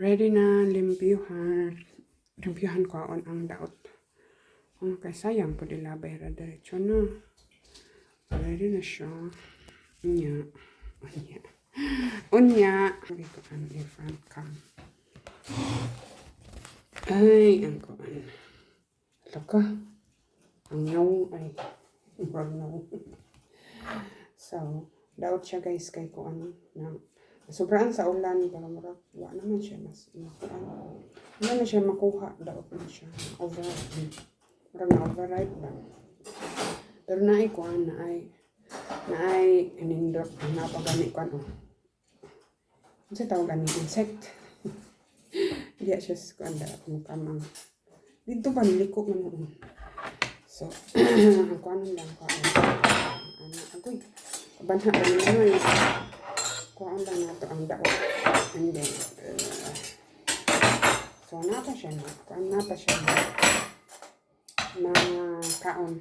Ready na limpyuhan ko ang daot. Okay, sayang po dilabay ra diretso na. Ready na siya. Unya. Okay ko ang front cam. Ay, ang kuan. Ito ka. Ang no ay wrong no. So, daot siya guys kay kuan na sobrang sa ulan pero murag wa naman siya mas makuha. Wala na siya makuha daot na siya overripe. Murag na overripe ba. Pero naay kuan naay inindot na pagani kuan oh. Unsa tawag ani insect. Diya siya kuan da kamang. Dito pa niliko man oh. So, ang kuan lang kuan. Agoy. Banha pa naman. Kuhaan lang nato ang daot. And then, so, napa siya na. Kuhaan napa siya na. Mga kaon.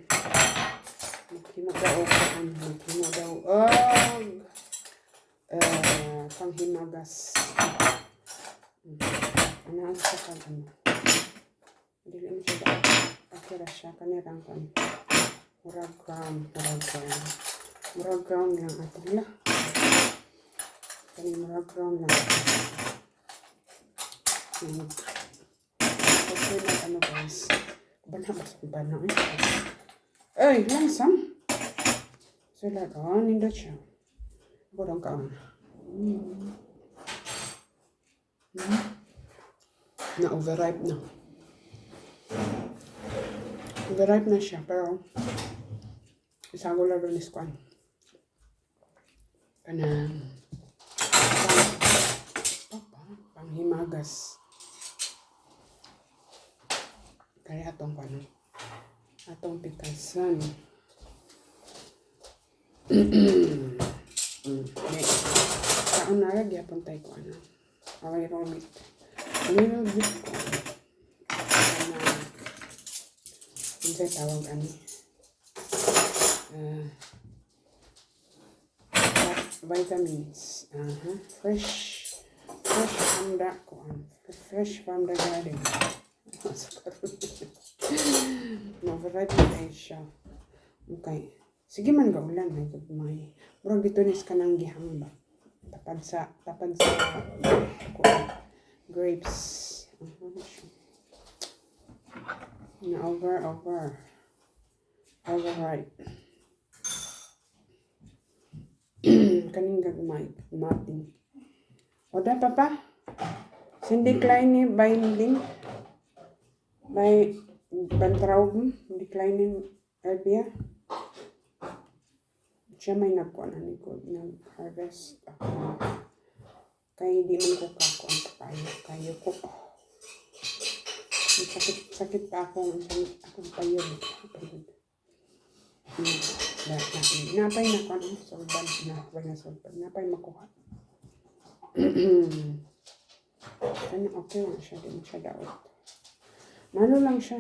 Maghimo daw kuhaan. Maghimo daw. Panghimagas. Ano siya kag ano. Dili mo siya daw. Akira siya. Kanirang kan. Murag ground lang ato nila. Kani murag ground lang. Okay na ano guys. Banha ba sa banha eh. Ay, langsam. Sila doon, nindot siya. Ako doon kaon. Na overripe na. Overripe na siya, pero isago lang rin iskuan. Panghimagas. Kaya atong atong pikasan. Kaon na rin yapon tayo ko ano. Away rong meat. Little bit ko. Hindi tawag ano. Vitamins. Fresh from the fresh from the garden. Overripe na siya. Okay. Sige man gaulan may murag dito nis kanang gihang ba. Tapad sa grapes. Na overripe. Kaning gagmay mating. Oda papa. Cindy Klein binding by Bantraub declining Erbia. Siya may nagkuhan ni ko nag-harvest ako. Kaya di man ko kakuan kayo ko. Sakit pa akong payo. Napay na kuan solban na solban. Napay makuha. Kanya okay na siya, di mo siya daot. Malo lang siya.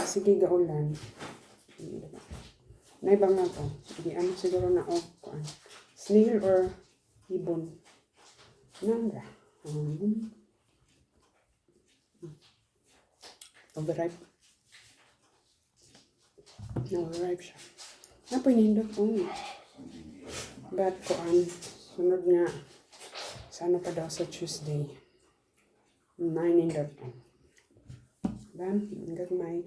Sige gaulan. Naibang na to. Hindi ano siguro na kuan. Snail or ibon. Nandra. Overripe. Overripe siya. Napoy nindot po. But kuan. Sunod nga. Sana pa daw sa Tuesday. 9 nindot po. Then, hanggang may.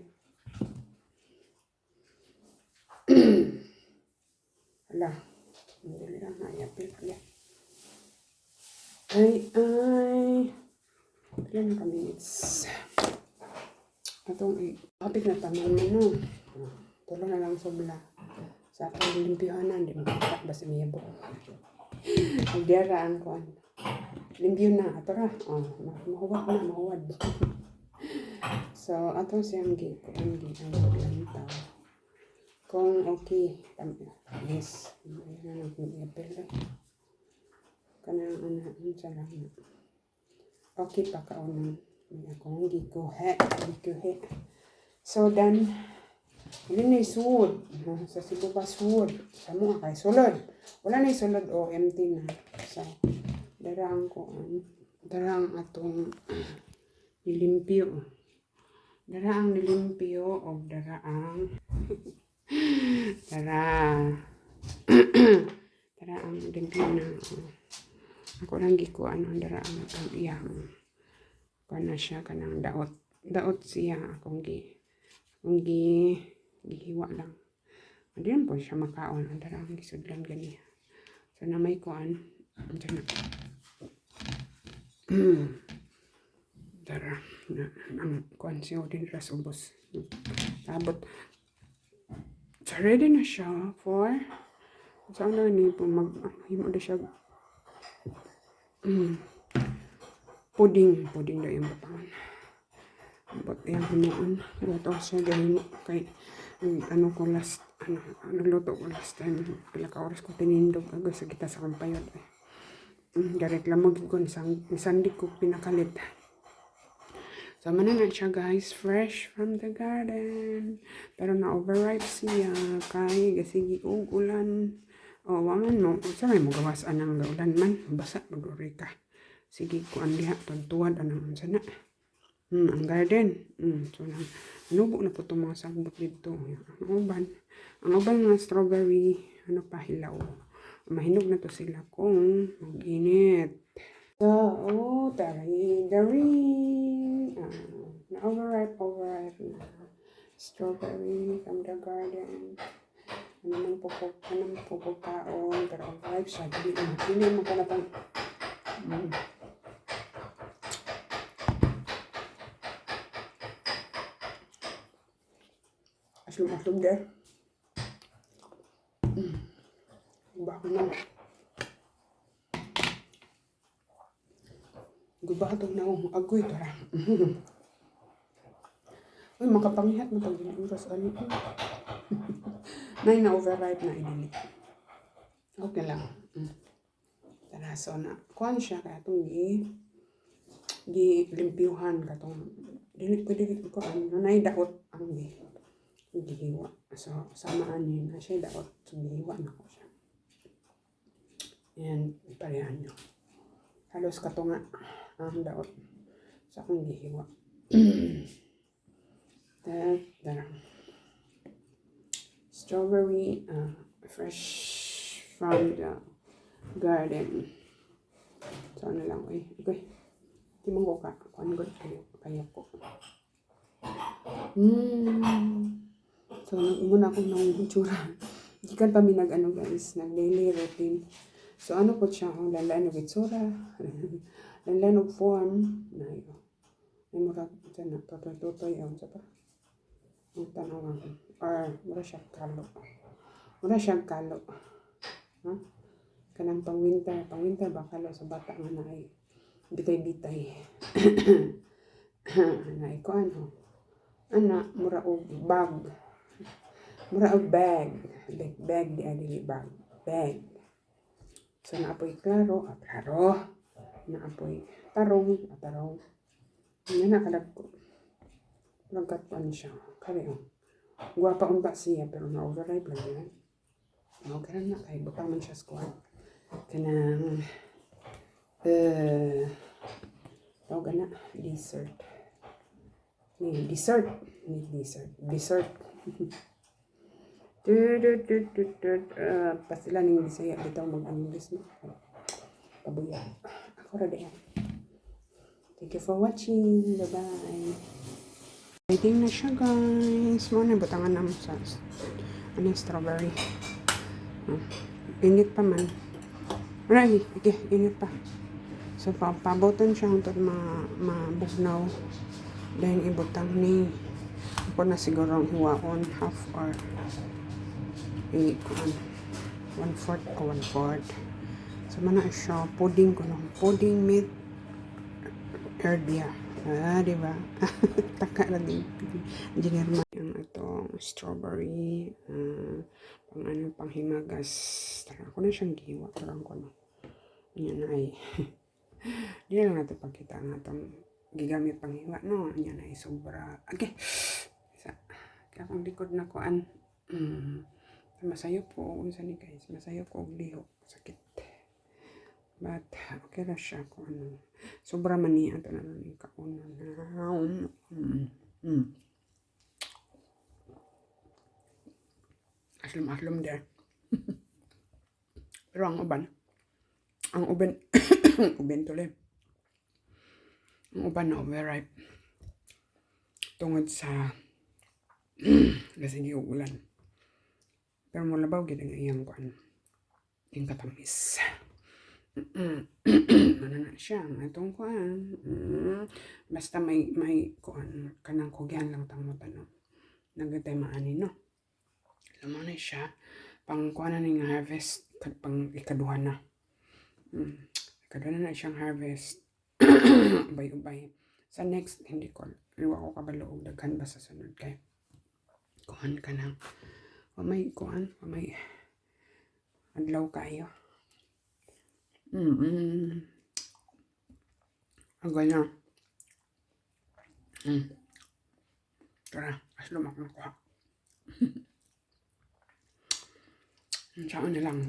Hala. Hindi lang hayapil pala. Ay. Ilan na minutes. Atong kapit na tamang no. Tulong na lang sobla. Sa atong limpyuhanan. Di makita ba si Miyabo. Ang diaraan ko. Limpyo na. Ato ra. Mahuwad. So, atong siyang gikuan lang tao. Kung okay, yes. Ayan ang i-apel eh. Kanang sa lang na. Okay pa kaunan. May akong gikuhe. So then, Hindi na isud. Sa Cebu ba sud? Sa mga kay sulod. Wala na isulod o empty na. So, darang ko darang atong nilimpyo. Daraang nilimpyo o daraang daraang nilimpyo na. Ako lang gikuan ang daraang ang iyang kana siya kanang daot siya akong gihiwa lang. Hindi po siya makaon. Ang darang gisudlan ganiya. So na may kuan. Diyan na. Dara na ang kuan siya din ras ubos. Tabot. So ready na siya for saan na ni po maghimo na siya pudding na yung batangan. But yung hinuon, luto siya gawin kay ano ko last, nagluto ko last time, pila ka oras ko tinindog agad sa kita sa kampayod. Gareklamo ko ni Sandy ko pinakalit. So manana siya guys, fresh from the garden. Pero na overripe siya kay gasigi og ulan. O waman mo, sa may mo gawas anang ulan man, basa maguri ka. Sige ko ang diha tuwad anang sana. Ang garden. So nubo na po itong mga sagbot dito. Ang uban nga strawberry, ano pa, hilaw. Mahinog na to sila kung mag-init. So, taray the ring. Overripe na. Strawberry from the garden. Ano man po kaon, pero overripe siya. Hindi mo ka na pang aslum deh. Bago na. Gubato na akong agoy tara. Uy, makapangihat mo pag dinuras ano. Nay na overripe na inili. Okay lang. Tara, so na. Kuhan siya kaya itong limpyuhan katong pwede ko ano nay daot ang gihiwa. So samaan niyo na siya daot so gihiwa na ko siya. And parehan nyo. Halos katunga ang daot sa akong gihiwa. Darang strawberry fresh from the garden. So ano lang okay. Timong ko ka kuan gud kayo ko. So muna ko nang itsura. Gikan pa mi nag-ano guys, nag-daily routine. So ano po siya, lanlan og itsura. Lanlan og form na yo. Ay murag dyan na totoy ang sa pa. Ang tanaw or mura siya kalo. Ha? Kanang pang winter ba kalo sa bata nga na ay bitay. Na ko ano. Ana mura og bag. Bag di adili bag. So naapoy klaro. Naapoy tarong. Nga nakadagko. Lagkat pa siya. Kari guwapa unta siya pero na-overripe lang yan. Okay lang na kay butang man siya squad. Kanang tawag na dessert. Dessert. Pasila ning Bisaya bitaw mag-English mo. Pabuya. Ako ra diyan. Thank you for watching. Bye-bye. Waiting na siya guys. Muna butangan naman sa strawberry. Init pa man. Marami. Okay, init pa. So, pabotan siya hangtod mabugnaw. Then, ibutang ni ako na siguro ang hiwaon half or 1/4 o 1/4. So, mana siya pudding ko no. Pudding meat herdia. Diba? Taka na din. Engineer yung itong strawberry. Pang himagas. Tara, ako na siyang giwa. Parang ko no. Yan ay. Di na lang natin pagkita ang atong gigamit pang hiwa. No, yan ay sobra. Okay. Kakang likod na kuan. Masayo po unsa ni guys, masayo ko og lihok sakit. But okay ra siya kung ano. Sobra man ni ato na ni kaunon. Aslom der. Pero ang uban uben tuloy. Ang uban na overripe. Tungod sa kasi di ulan. Pero mulabaw gid ang iyang kuan. Yung katamis. Ano na siya, atong kuan. Basta may kuan kanang kugyan lang tamo tanong. Nagatay maani no. Lamo na siya pang kuan na ning harvest pang ikaduha na. Ikaduha na siyang harvest. Ubay-ubay. Sa next hindi ko liwa ko kabalo og daghan ba sa sunod kay kuan kanang may kuan may adlaw kayo. Agay na. Tara, aslo makakuha. Saan na lang.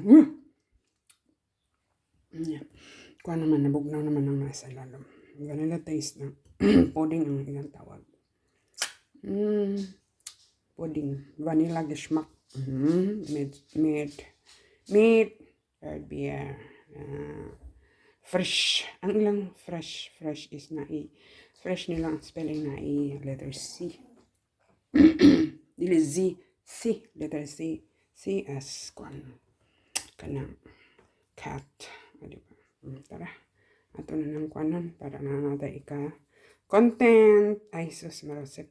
Kuha naman, nabugnaw naman ang nasa lalom. Vanilla taste na. Pudding ang ilang tawag. Pudding. Vanilla geschmack. Meat. Third beer. Fresh. Ang ilang fresh. Fresh is na fresh nilang spelling na letter C. Dili Z. C. Letter C. C as kwan. Kanang cat. Diba? Tara. Ato na ng kwanan para na natin content. Ay, sus marasip.